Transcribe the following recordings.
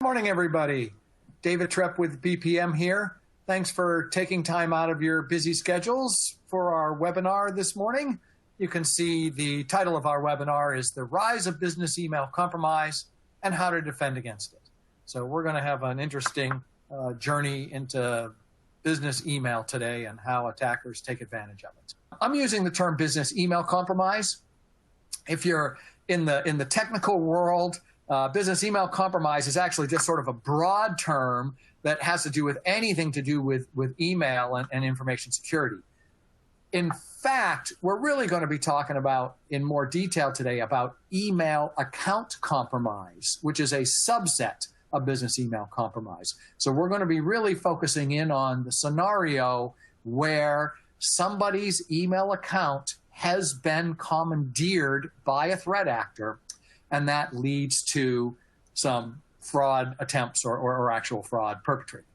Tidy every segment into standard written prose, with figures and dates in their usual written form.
Morning, everybody. David Trepp with BPM here. Thanks for taking time out of your busy schedules for our webinar this morning. You can see the title of our webinar is The Rise of Business Email Compromise and How to Defend Against It. So we're going to have an interesting journey into business email today and how attackers take advantage of it. I'm using the term business email compromise. If you're in the technical world, business email compromise is actually just sort of a broad term that has to do with anything to do with email and information security. In fact, we're really going to be talking about in more detail today about email account compromise, which is a subset of business email compromise. So we're going to be really focusing in on the scenario where somebody's email account has been commandeered by a threat actor, and that leads to some fraud attempts or actual fraud perpetrated.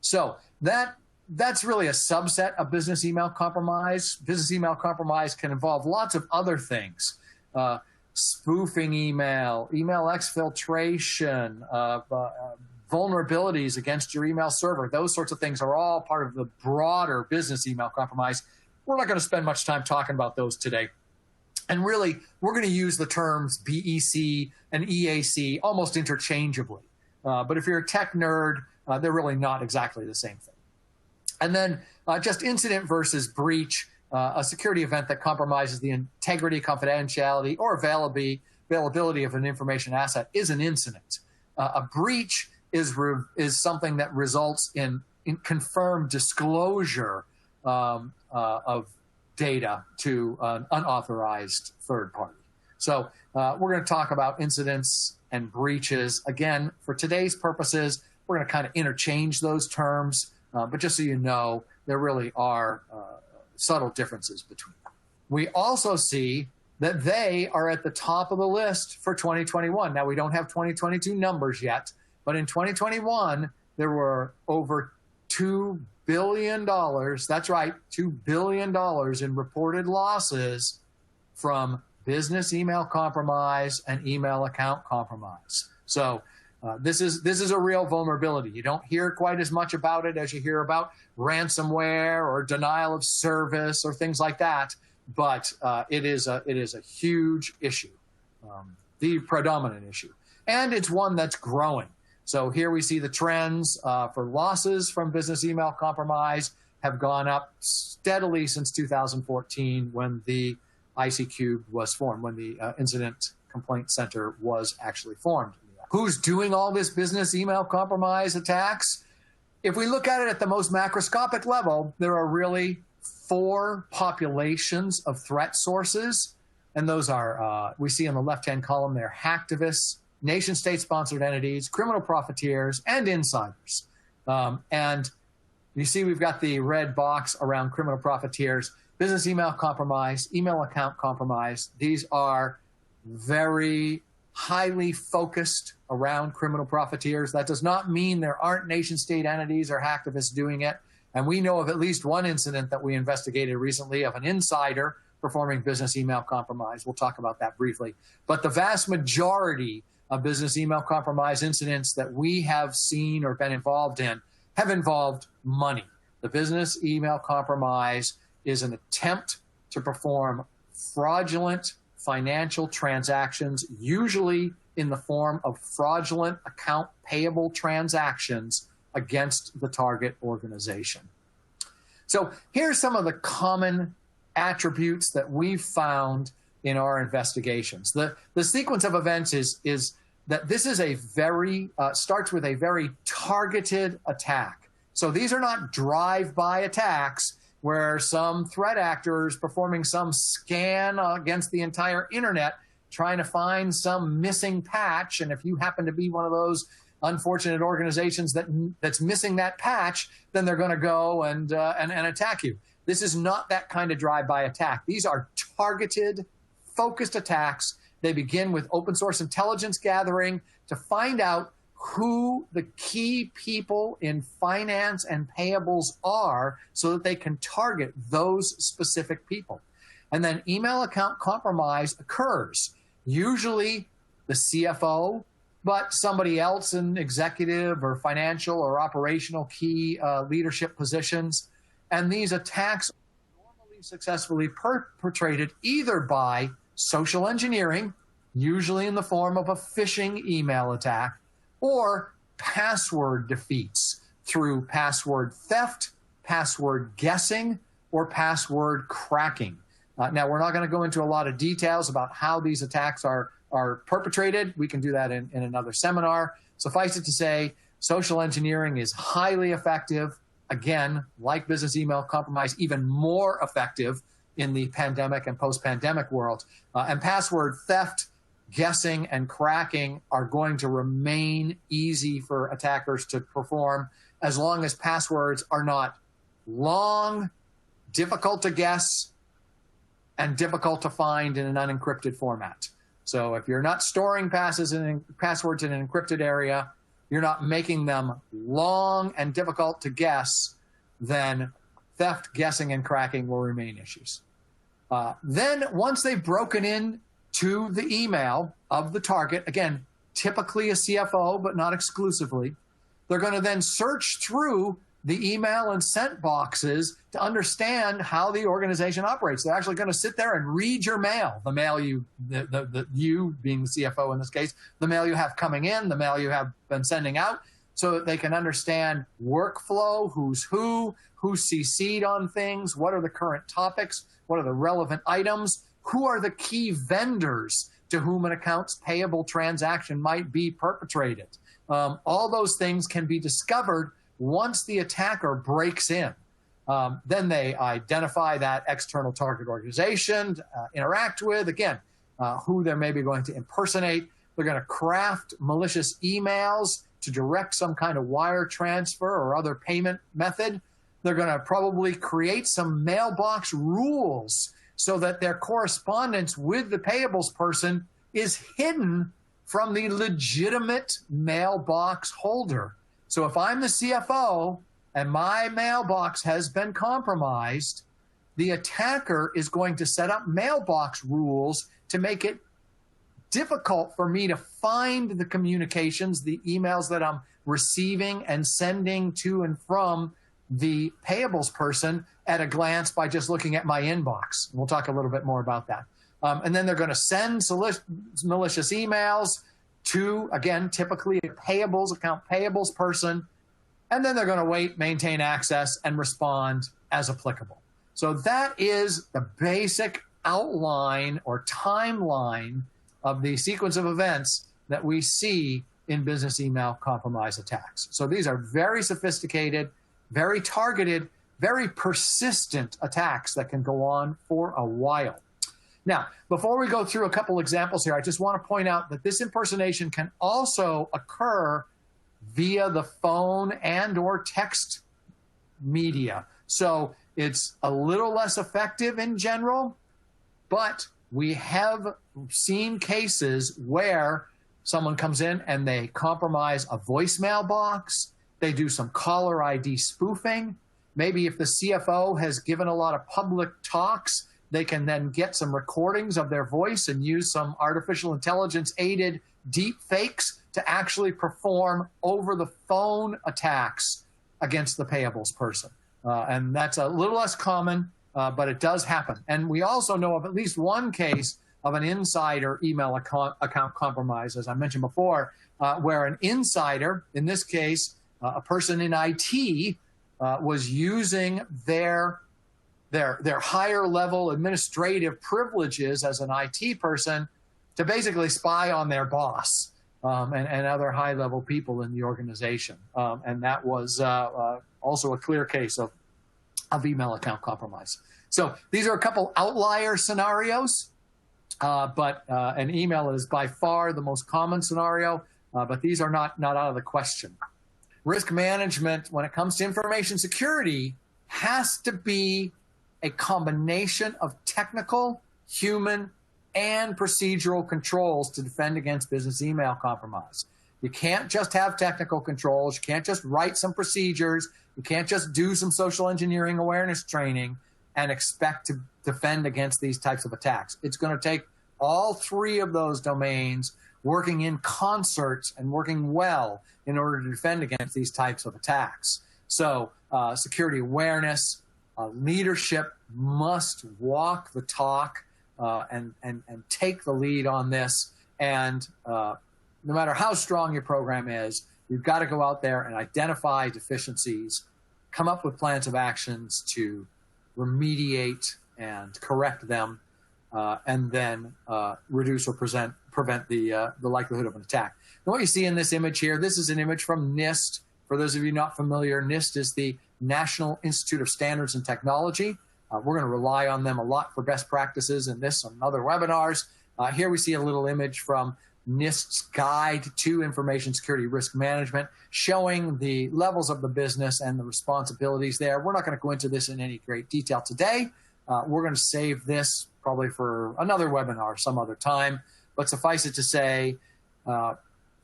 So that's really a subset of business email compromise. Business email compromise can involve lots of other things. Spoofing email exfiltration, vulnerabilities against your email server. Those sorts of things are all part of the broader business email compromise. We're not going to spend much time talking about those today. And really, we're going to use the terms BEC and EAC almost interchangeably. But if you're a tech nerd, they're really not exactly the same thing. And then just incident versus breach, a security event that compromises the integrity, confidentiality, or availability of an information asset is an incident. A breach is something that results in confirmed disclosure of data to an unauthorized third party. So we're going to talk about incidents and breaches. Again, for today's purposes, we're going to kind of interchange those terms, but just so you know, there really are subtle differences between them. We also see that they are at the top of the list for 2021. Now, we don't have 2022 numbers yet, but in 2021, there were over $2 billion, that's right, $2 billion in reported losses from business email compromise and email account compromise. So this is a real vulnerability. You don't hear quite as much about it as you hear about ransomware or denial of service or things like that, but it is a huge issue, the predominant issue, and it's one that's growing. So here we see the trends for losses from business email compromise have gone up steadily since 2014 when the ICQ was formed, when the Incident Complaint Center was actually formed. Who's doing all this business email compromise attacks? If we look at it at the most macroscopic level, there are really 4 populations of threat sources. And those are, we see on the left-hand column there, hacktivists, nation-state-sponsored entities, criminal profiteers, and insiders. And you see we've got the red box around criminal profiteers, business email compromise, email account compromise. These are very highly focused around criminal profiteers. That does not mean there aren't nation-state entities or hacktivists doing it. And we know of at least one incident that we investigated recently of an insider performing business email compromise. We'll talk about that briefly. But the vast majority of business email compromise incidents that we have seen or been involved in have involved money. The business email compromise is an attempt to perform fraudulent financial transactions, usually in the form of fraudulent account payable transactions against the target organization. So here's some of the common attributes that we've found in our investigations. The sequence of events is that this is a very, starts with a very targeted attack. So these are not drive-by attacks where some threat actor is performing some scan against the entire internet, trying to find some missing patch. And if you happen to be one of those unfortunate organizations that's missing that patch, then they're going to go and attack you. This is not that kind of drive-by attack. These are targeted, focused attacks. They begin with open source intelligence gathering to find out who the key people in finance and payables are so that they can target those specific people. And then email account compromise occurs. Usually the CFO, but somebody else in executive or financial or operational key leadership positions. And these attacks are normally successfully perpetrated either by social engineering, usually in the form of a phishing email attack, or password defeats through password theft, password guessing, or password cracking. Now, we're not going to go into a lot of details about how these attacks are perpetrated. We can do that in another seminar. Suffice it to say, social engineering is highly effective. Again, like business email compromise, even more effective in the pandemic and post-pandemic world. And password theft, guessing, and cracking are going to remain easy for attackers to perform as long as passwords are not long, difficult to guess, and difficult to find in an unencrypted format. So if you're not storing passwords in an encrypted area, you're not making them long and difficult to guess, then theft, guessing, and cracking will remain issues. Then once they've broken in to the email of the target, again, typically a CFO, but not exclusively, they're going to then search through the email and sent boxes to understand how the organization operates. They're actually going to sit there and read your mail, the mail you being the CFO in this case, the mail you have coming in, the mail you have been sending out, so that they can understand workflow, who's CC'd on things, what are the current topics, what are the relevant items, who are the key vendors to whom an accounts payable transaction might be perpetrated. All those things can be discovered once the attacker breaks in. Then they identify that external target organization, interact with, again, who they're maybe going to impersonate. They're going to craft malicious emails to direct some kind of wire transfer or other payment method. They're going to probably create some mailbox rules so that their correspondence with the payables person is hidden from the legitimate mailbox holder. So if I'm the CFO and my mailbox has been compromised, the attacker is going to set up mailbox rules to make it difficult for me to find the communications, the emails that I'm receiving and sending to and from the payables person at a glance by just looking at my inbox. We'll talk a little bit more about that. And then they're going to send malicious emails to, again, typically a account payables person, and then they're going to wait, maintain access, and respond as applicable. So that is the basic outline or timeline of the sequence of events that we see in business email compromise attacks. So these are very sophisticated, very targeted, very persistent attacks that can go on for a while. Now, before we go through a couple examples here, I just want to point out that this impersonation can also occur via the phone and or text media. So it's a little less effective in general, but we have seen cases where someone comes in and they compromise a voicemail box, they do some caller ID spoofing. Maybe if the CFO has given a lot of public talks, they can then get some recordings of their voice and use some artificial intelligence aided deep fakes to actually perform over the phone attacks against the payables person. And that's a little less common, but it does happen. And we also know of at least one case of an insider email account compromise, as I mentioned before, where an insider, in this case, a person in IT, was using their higher level administrative privileges as an IT person to basically spy on their boss and other high level people in the organization. And that was also a clear case of email account compromise. So these are a couple outlier scenarios, but an email is by far the most common scenario, but these are not out of the question. Risk management, when it comes to information security, has to be a combination of technical, human, and procedural controls to defend against business email compromise. You can't just have technical controls. You can't just write some procedures. You can't just do some social engineering awareness training and expect to defend against these types of attacks. It's going to take all three of those domains working in concert and working well in order to defend against these types of attacks. So security awareness, leadership must walk the talk and take the lead on this. And no matter how strong your program is, you've got to go out there and identify deficiencies, come up with plans of actions to remediate and correct them, and then reduce or prevent the likelihood of an attack. Now, what you see in this image here, this is an image from Nist. For those of you not familiar, Nist is the National Institute of Standards and Technology. We're going to rely on them a lot for best practices in this and other webinars. Here we see a little image from Nist's Guide to Information Security Risk Management, showing the levels of the business and the responsibilities there. We're not going to go into this in any great detail today. We're going to save this probably for another webinar some other time. But suffice it to say,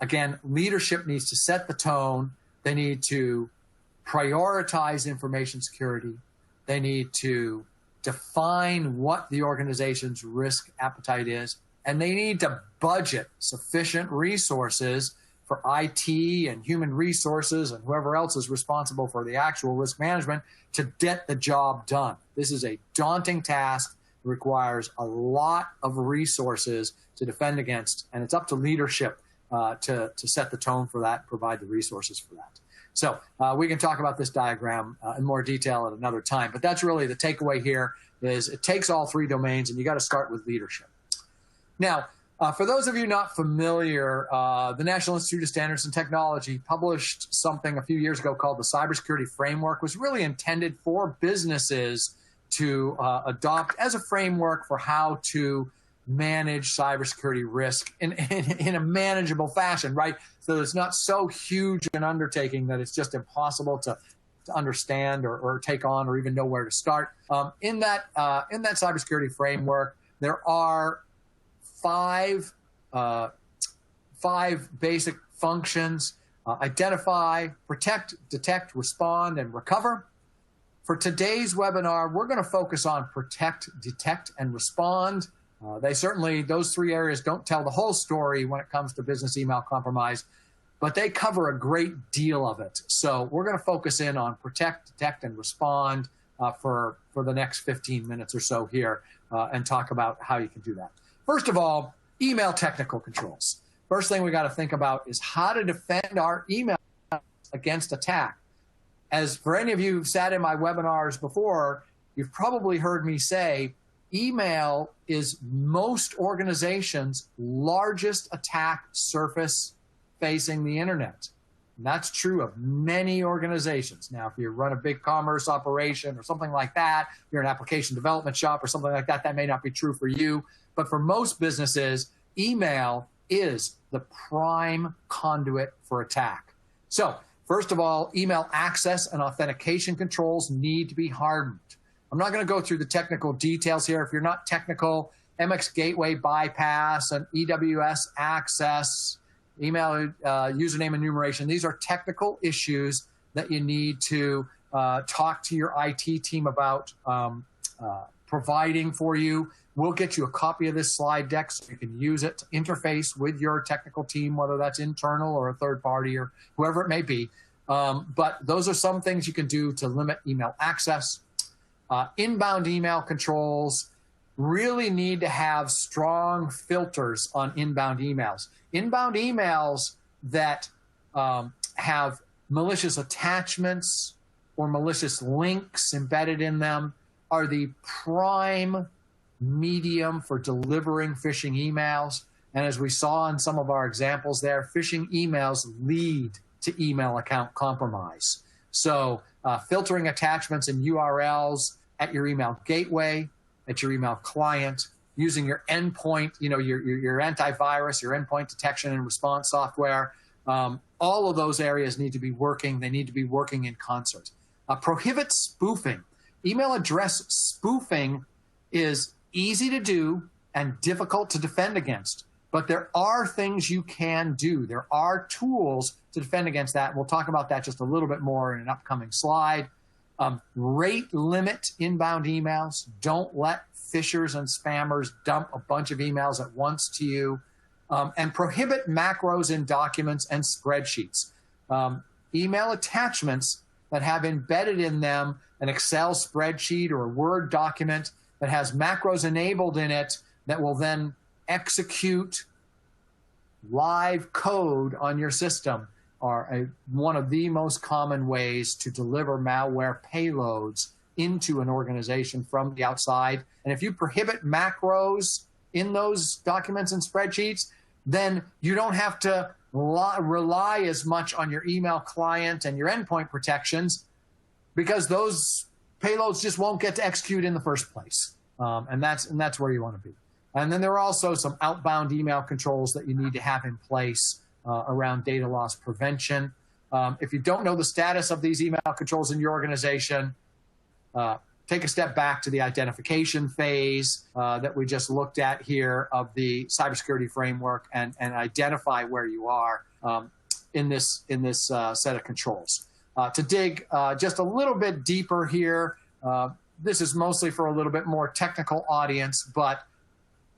again, leadership needs to set the tone. They need to prioritize information security. They need to define what the organization's risk appetite is, and they need to budget sufficient resources for IT and human resources and whoever else is responsible for the actual risk management to get the job done. This is a daunting task. It requires a lot of resources to defend against, and it's up to leadership to set the tone for that, provide the resources for that. So we can talk about this diagram in more detail at another time, but that's really the takeaway here is it takes all three domains, and you got to start with leadership. Now, for those of you not familiar, the National Institute of Standards and Technology published something a few years ago called the Cybersecurity Framework. It was really intended for businesses to adopt as a framework for how to manage cybersecurity risk in a manageable fashion, right? So it's not so huge an undertaking that it's just impossible to understand or take on or even know where to start. In that cybersecurity framework, there are five basic functions: identify, protect, detect, respond, and recover. For today's webinar, we're going to focus on protect, detect, and respond. Those three areas don't tell the whole story when it comes to business email compromise, but they cover a great deal of it. So we're going to focus in on protect, detect, and respond for the next 15 minutes or so here and talk about how you can do that. First of all, email technical controls. First thing we got to think about is how to defend our email against attack. As for any of you who've sat in my webinars before, you've probably heard me say email is most organizations' largest attack surface facing the internet. And that's true of many organizations. Now, if you run a big commerce operation or something like that, you're an application development shop or something like that, that may not be true for you. But for most businesses, email is the prime conduit for attack. So, first of all, email access and authentication controls need to be hardened. I'm not going to go through the technical details here. If you're not technical, MX Gateway bypass and EWS access, email username enumeration, these are technical issues that you need to talk to your IT team about providing for you. We'll get you a copy of this slide deck so you can use it to interface with your technical team, whether that's internal or a third party or whoever it may be. But those are some things you can do to limit email access. Inbound email controls really need to have strong filters on inbound emails. Inbound emails that have malicious attachments or malicious links embedded in them are the prime medium for delivering phishing emails. And as we saw in some of our examples there, phishing emails lead to email account compromise. So filtering attachments and URLs at your email gateway, at your email client, using your endpoint, your antivirus, your endpoint detection and response software, all of those areas need to be working. They need to be working in concert. Prohibit spoofing. Email address spoofing is easy to do and difficult to defend against, but there are things you can do. There are tools to defend against that. We'll talk about that just a little bit more in an upcoming slide. Rate limit inbound emails. Don't let phishers and spammers dump a bunch of emails at once to you. And prohibit macros in documents and spreadsheets. Email attachments that have embedded in them an Excel spreadsheet or a Word document that has macros enabled in it that will then execute live code on your system are one of the most common ways to deliver malware payloads into an organization from the outside. And if you prohibit macros in those documents and spreadsheets, then you don't have to rely as much on your email client and your endpoint protections, because those payloads just won't get to execute in the first place. And that's where you want to be. And then there are also some outbound email controls that you need to have in place around data loss prevention. If you don't know the status of these email controls in your organization, take a step back to the identification phase that we just looked at here of the cybersecurity framework and identify where you are in this set of controls. To dig just a little bit deeper here, this is mostly for a little bit more technical audience, but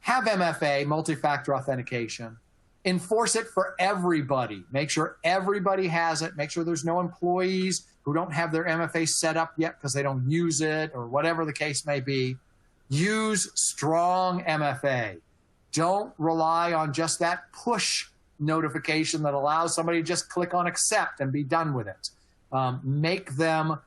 have MFA, multi-factor authentication. Enforce it for everybody. Make sure everybody has it. Make sure there's no employees who don't have their MFA set up yet because they don't use it or whatever the case may be. Use strong MFA. Don't rely on just that push notification that allows somebody to just click on accept and be done with it. Make them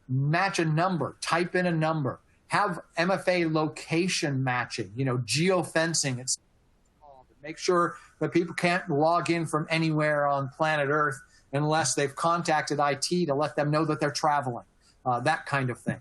match a number, type in a number. Have MFA location matching, geofencing. It's called. Make sure that people can't log in from anywhere on planet Earth unless they've contacted IT to let them know that they're traveling, that kind of thing.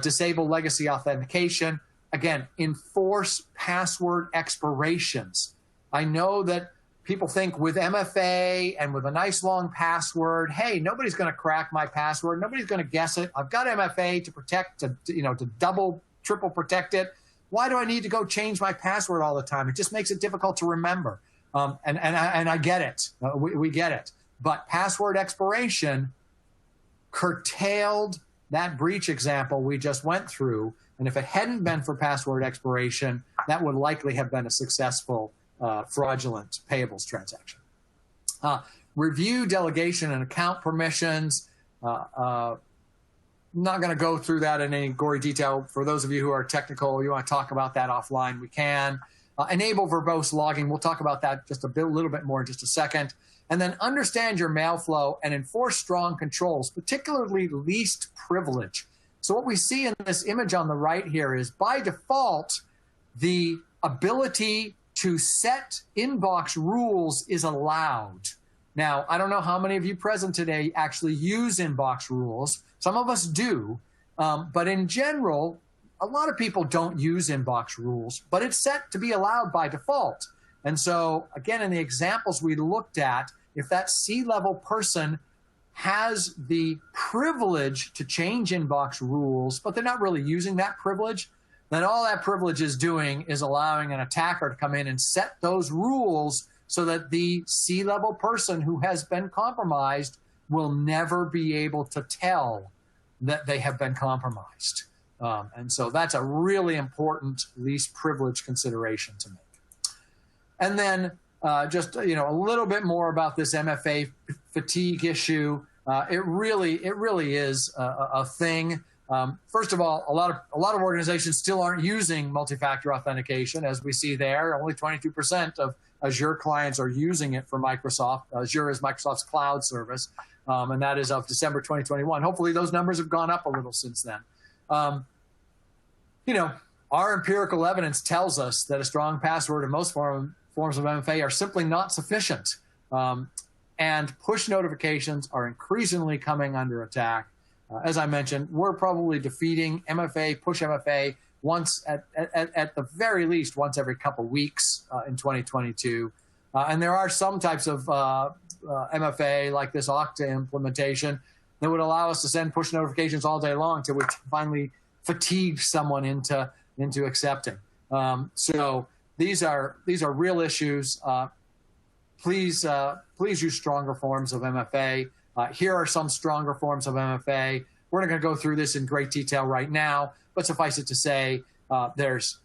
Disable legacy authentication. Again, enforce password expirations. I know that people think with MFA and with a nice long password, hey, nobody's going to crack my password. Nobody's going to guess it. I've got MFA to protect, to double, triple protect it. Why do I need to go change my password all the time? It just makes it difficult to remember. And I get it. We get it. But password expiration curtailed that breach example we just went through. And if it hadn't been for password expiration, that would likely have been a successful fraudulent payables transaction. Review delegation and account permissions. Not going to go through that in any gory detail. For those of you who are technical, you want to talk about that offline, we can. Enable verbose logging. We'll talk about that just a little bit more in just a second. And then understand your mail flow and enforce strong controls, particularly least privilege. So what we see in this image on the right here is, by default, the ability to set inbox rules is allowed. Now, I don't know how many of you present today actually use inbox rules. Some of us do, but in general, a lot of people don't use inbox rules, but it's set to be allowed by default. And so, again, in the examples we looked at, if that C-level person has the privilege to change inbox rules, but they're not really using that privilege, then all that privilege is doing is allowing an attacker to come in and set those rules so that the C-level person who has been compromised will never be able to tell that they have been compromised. And so that's a really important least privilege consideration to make. And then just a little bit more about this MFA fatigue issue. It really is a thing. First of all, a lot of organizations still aren't using multi-factor authentication, as we see there. Only 22% of Azure clients are using it for Microsoft. Azure is Microsoft's cloud service, and that is of December 2021. Hopefully, those numbers have gone up a little since then. Our empirical evidence tells us that a strong password in most forms of Mfa are simply not sufficient, and push notifications are increasingly coming under attack. As I mentioned, we're probably defeating MFA, push MFA, once at the very least once every couple weeks in 2022. And there are some types of MFA, like this Okta implementation, that would allow us to send push notifications all day long until we finally fatigue someone into accepting. So these are real issues. Please use stronger forms of MFA. Here are some stronger forms of MFA. We're not going to go through this in great detail right now, but suffice it to say, there's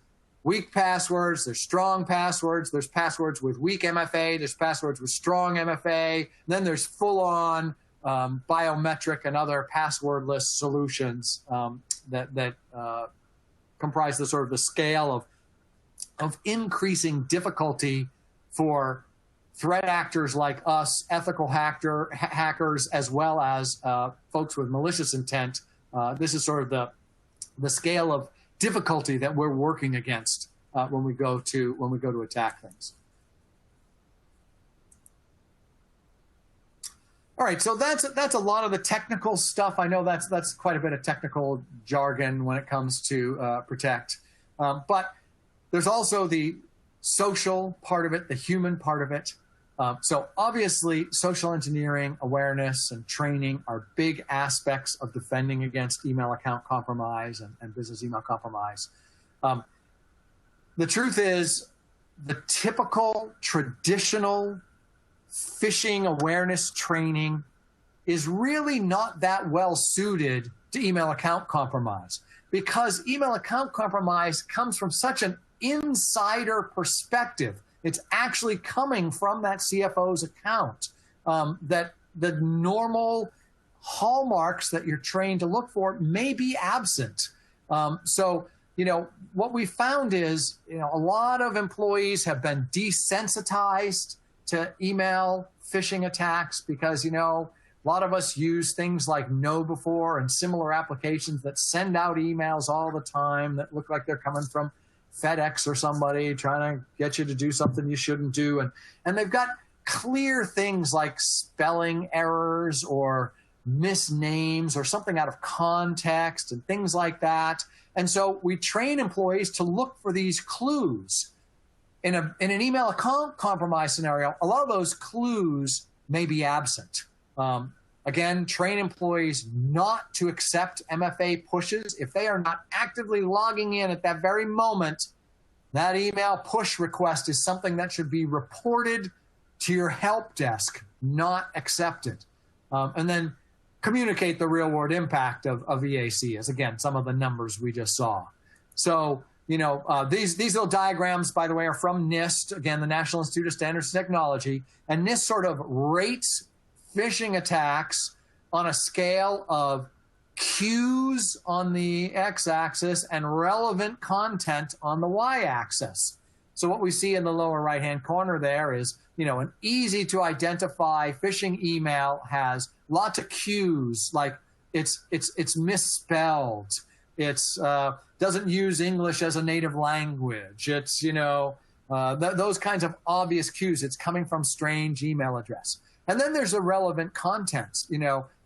weak passwords, there's strong passwords, there's passwords with weak MFA, there's passwords with strong MFA, then there's full-on biometric and other passwordless solutions that comprise the sort of the scale of increasing difficulty for threat actors like us, ethical hackers, as well as folks with malicious intent. This is sort of the scale of difficulty that we're working against when we go to attack things. All right, so that's a lot of the technical stuff. I know that's quite a bit of technical jargon when it comes to protect, but there's also the social part of it, the human part of it. So obviously, social engineering, awareness, and training are big aspects of defending against email account compromise and business email compromise. The truth is, the typical traditional phishing awareness training is really not that well suited to email account compromise, because email account compromise comes from such an insider perspective. It's actually coming from that CFO's account, that the normal hallmarks that you're trained to look for may be absent. So, what we found is, a lot of employees have been desensitized to email phishing attacks because, a lot of us use things like KnowBe4 and similar applications that send out emails all the time that look like they're coming from FedEx or somebody trying to get you to do something you shouldn't do. And they've got clear things like spelling errors or misnames or something out of context and things like that. And so we train employees to look for these clues. In an email account compromise scenario, a lot of those clues may be absent. Again, train employees not to accept MFA pushes. If they are not actively logging in at that very moment, that email push request is something that should be reported to your help desk, not accepted. And then communicate the real world impact of EAC as, again, some of the numbers we just saw. So, these little diagrams, by the way, are from Nist, again, the National Institute of Standards and Technology. And Nist sort of rates phishing attacks on a scale of cues on the x-axis and relevant content on the y-axis. So what we see in the lower right-hand corner there is, an easy to identify phishing email has lots of cues, like it's misspelled, it's doesn't use English as a native language, it's those kinds of obvious cues. It's coming from strange email address. And then there's irrelevant content.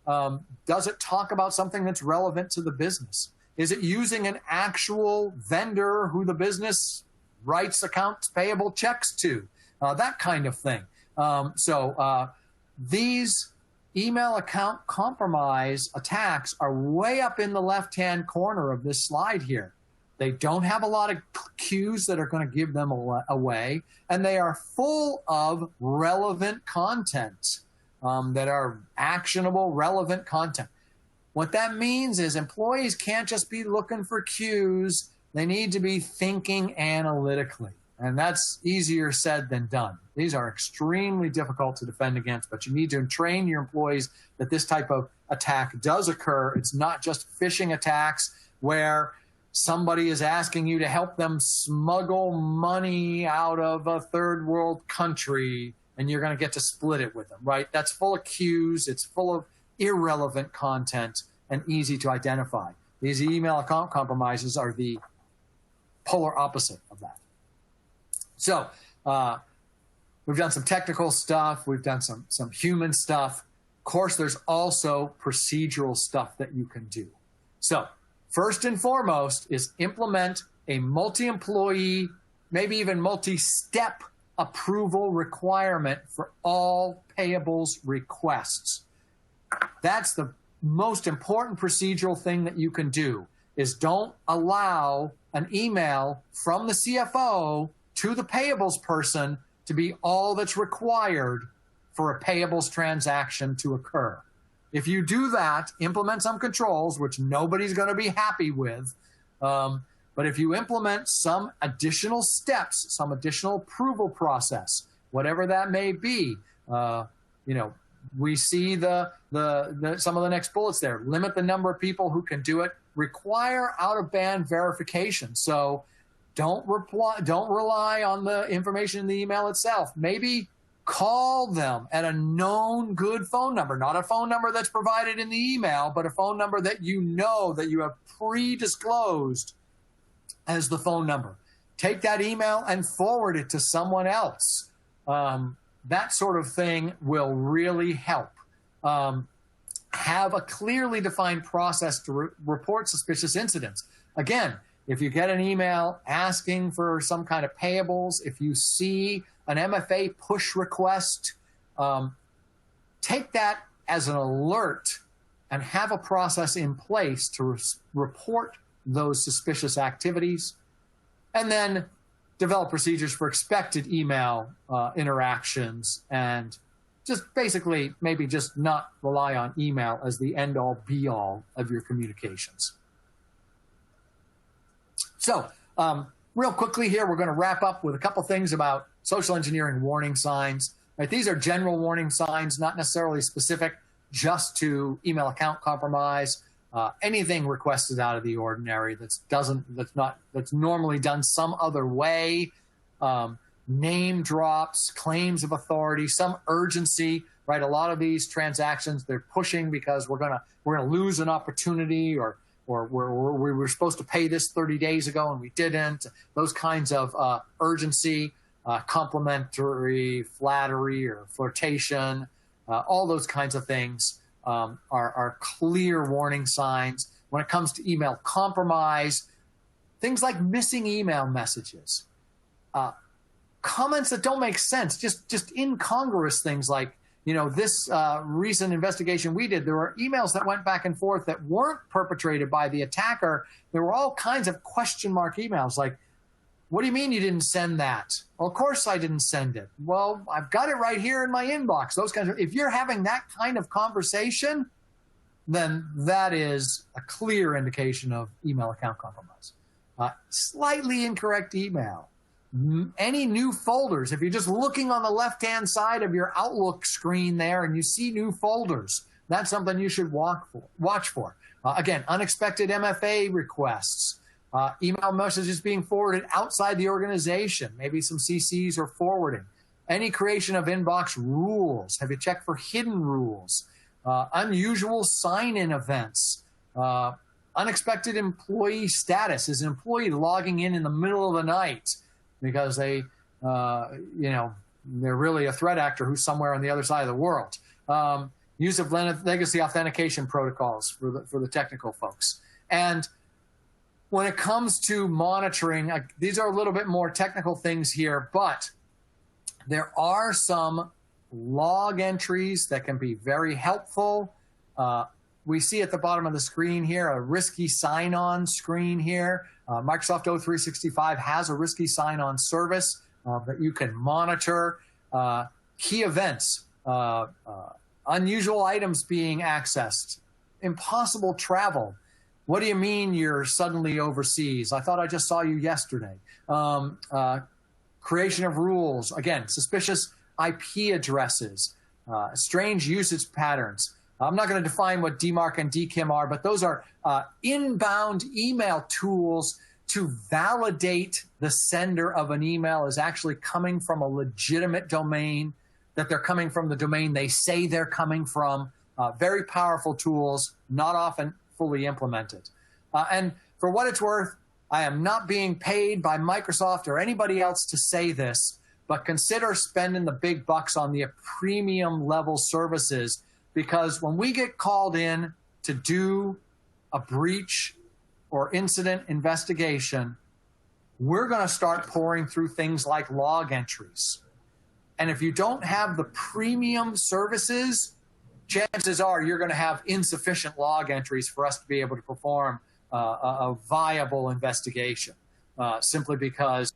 Does it talk about something that's relevant to the business? Is it using an actual vendor who the business writes accounts payable checks to? That kind of thing. So these email account compromise attacks are way up in the left-hand corner of this slide here. They don't have a lot of cues that are going to give them away, and they are full of relevant content that are actionable, relevant content. What that means is employees can't just be looking for cues. They need to be thinking analytically, and that's easier said than done. These are extremely difficult to defend against, but you need to train your employees that this type of attack does occur. It's not just phishing attacks where somebody is asking you to help them smuggle money out of a third world country and you're going to get to split it with them, right? That's full of cues. It's full of irrelevant content and easy to identify. These email account compromises are the polar opposite of that. So we've done some technical stuff. We've done some human stuff. Of course, there's also procedural stuff that you can do. So first and foremost is implement a multi-employee, maybe even multi-step approval requirement for all payables requests. That's the most important procedural thing that you can do, is don't allow an email from the CFO to the payables person to be all that's required for a payables transaction to occur. If you do that, implement some controls, which nobody's going to be happy with, But if you implement some additional steps, some additional approval process, whatever that may be, we see some of the next bullets there. Limit the number of people who can do it. Require out-of-band verification. So don't rely on the information in the email itself. Maybe call them at a known good phone number, not a phone number that's provided in the email, but a phone number that you know that you have pre-disclosed as the phone number. Take that email and forward it to someone else. That sort of thing will really help. Have a clearly defined process to report suspicious incidents. Again, if you get an email asking for some kind of payables, if you see an MFA push request, take that as an alert and have a process in place to report those suspicious activities, and then develop procedures for expected email interactions, and just basically maybe just not rely on email as the end-all be-all of your communications. So real quickly here, we're going to wrap up with a couple things about social engineering warning signs. Right, these are general warning signs, not necessarily specific just to email account compromise. Anything requested out of the ordinary that's normally done some other way. Name drops, claims of authority, some urgency, right? A lot of these transactions, they're pushing because we're gonna lose an opportunity, or we were supposed to pay this 30 days ago and we didn't. Those kinds of urgency, complimentary, flattery, or flirtation, all those kinds of things are clear warning signs. When it comes to email compromise, things like missing email messages, comments that don't make sense, just incongruous things like, this recent investigation we did, there were emails that went back and forth that weren't perpetrated by the attacker. There were all kinds of question mark emails like, what do you mean you didn't send that? Well, of course I didn't send it. Well, I've got it right here in my inbox. Those kinds of, if you're having that kind of conversation, then that is a clear indication of email account compromise. Slightly incorrect email. Any new folders, if you're just looking on the left-hand side of your Outlook screen there and you see new folders, that's something you should watch for. Again, unexpected MFA requests, email messages being forwarded outside the organization, maybe some CCs or forwarding. Any creation of inbox rules. Have you checked for hidden rules? Unusual sign-in events. Unexpected employee status. Is an employee logging in the middle of the night because they're really a threat actor who's somewhere on the other side of the world? Use of legacy authentication protocols for the technical folks. And when it comes to monitoring, these are a little bit more technical things here, but there are some log entries that can be very helpful. We see at the bottom of the screen here a risky sign-on screen here. Microsoft O365 has a risky sign-on service that you can monitor. Key events, unusual items being accessed, impossible travel. What do you mean you're suddenly overseas? I thought I just saw you yesterday. Creation of rules. Again, suspicious IP addresses, strange usage patterns. I'm not going to define what DMARC and DKIM are, but those are inbound email tools to validate the sender of an email is actually coming from a legitimate domain, that they're coming from the domain they say they're coming from. Very powerful tools, not often fully implemented. And for what it's worth, I am not being paid by Microsoft or anybody else to say this, but consider spending the big bucks on the premium level services, because when we get called in to do a breach or incident investigation, we're going to start pouring through things like log entries. And if you don't have the premium services, chances are you're going to have insufficient log entries for us to be able to perform a viable investigation, simply because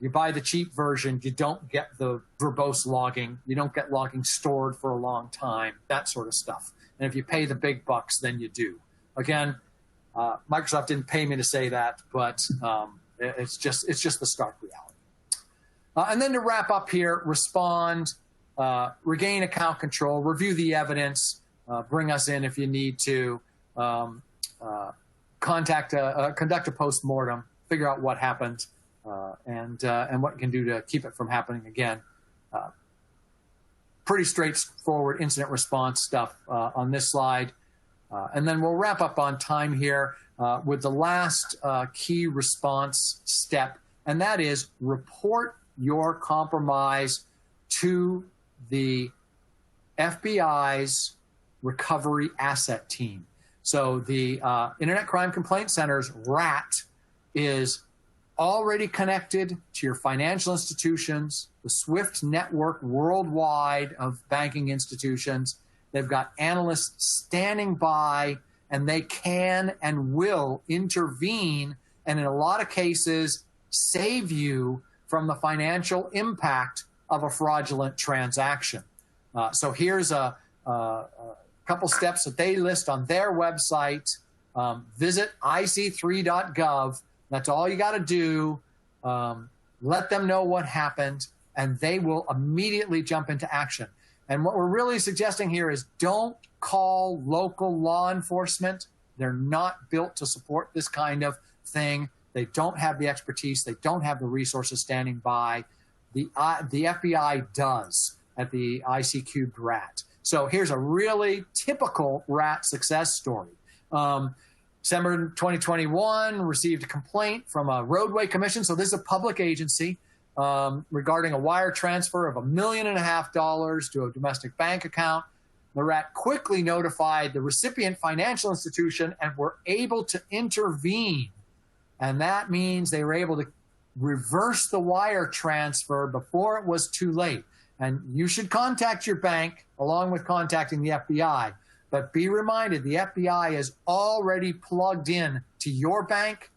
you buy the cheap version, you don't get the verbose logging, you don't get logging stored for a long time, that sort of stuff. And if you pay the big bucks, then you do. Again, Microsoft didn't pay me to say that, but it's just the stark reality. And then to wrap up here, respond, regain account control, review the evidence, bring us in if you need to, conduct a postmortem, figure out what happened, and what you can do to keep it from happening again. Pretty straightforward incident response stuff on this slide. And then we'll wrap up on time here with the last key response step, and that is report your compromise to the FBI's recovery asset team. So the Internet Crime Complaint Center's RAT is already connected to your financial institutions, the SWIFT network worldwide of banking institutions. They've got analysts standing by, and they can and will intervene, and in a lot of cases, save you from the financial impact of a fraudulent transaction. So here's a couple steps that they list on their website. Visit ic3.gov. That's all you got to do. Let them know what happened, and they will immediately jump into action. And what we're really suggesting here is don't call local law enforcement. They're not built to support this kind of thing. They don't have the expertise. They don't have the resources standing by. The FBI does at the IC3 RAT. So here's a really typical RAT success story. December 2021, received a complaint from a roadway commission. So this is a public agency regarding a wire transfer of $1.5 million to a domestic bank account. The RAT quickly notified the recipient financial institution and were able to intervene. And that means they were able to reverse the wire transfer before it was too late. And you should contact your bank along with contacting the FBI. But be reminded, the FBI is already plugged in to your bank,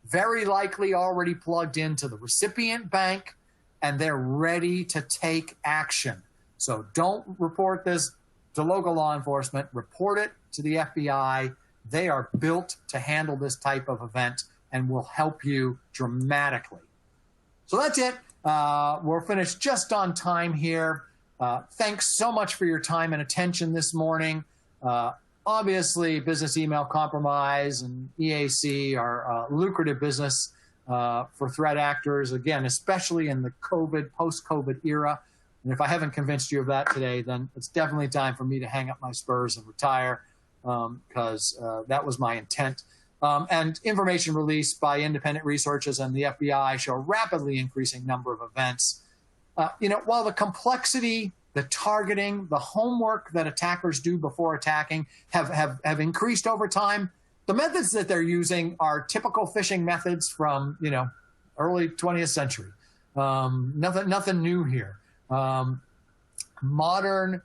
very likely already plugged into the recipient bank, and they're ready to take action. So don't report this to local law enforcement. Report it to the FBI. They are built to handle this type of event and will help you dramatically. So that's it. We're finished just on time here. Thanks so much for your time and attention this morning. Obviously, business email compromise and EAC are lucrative business for threat actors, again, especially in the post-COVID era. And if I haven't convinced you of that today, then it's definitely time for me to hang up my spurs and retire, because that was my intent. And information released by independent researchers and the FBI show a rapidly increasing number of events. While the complexity, the targeting, the homework that attackers do before attacking have increased over time, the methods that they're using are typical phishing methods from, early 20th century. Nothing new here. Modern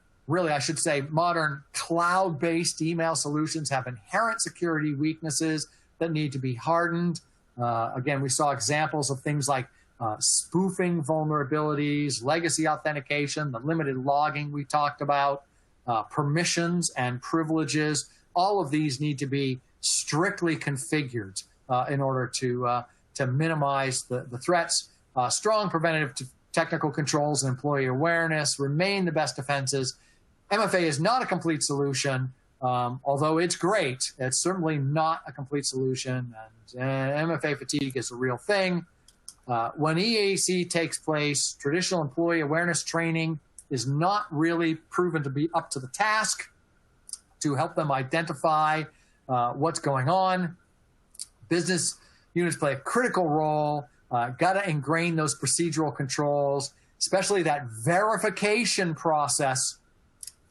cloud-based email solutions have inherent security weaknesses that need to be hardened. Again, we saw examples of things like spoofing vulnerabilities, legacy authentication, the limited logging we talked about, permissions and privileges. All of these need to be strictly configured in order to minimize the threats. Strong preventative technical controls and employee awareness remain the best defenses. MFA is not a complete solution, although it's great. It's certainly not a complete solution, and MFA fatigue is a real thing. When EAC takes place, traditional employee awareness training is not really proven to be up to the task to help them identify what's going on. Business units play a critical role. Got to ingrain those procedural controls, especially that verification process,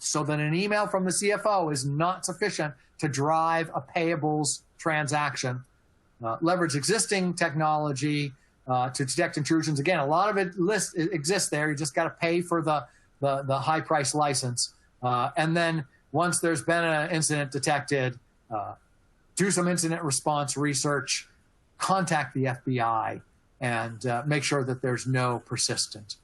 so that an email from the CFO is not sufficient to drive a payables transaction. Leverage existing technology to detect intrusions. Again, a lot of it exists there. You just got to pay for the high price license. And then once there's been an incident detected, do some incident response research, contact the FBI, and make sure that there's no persistent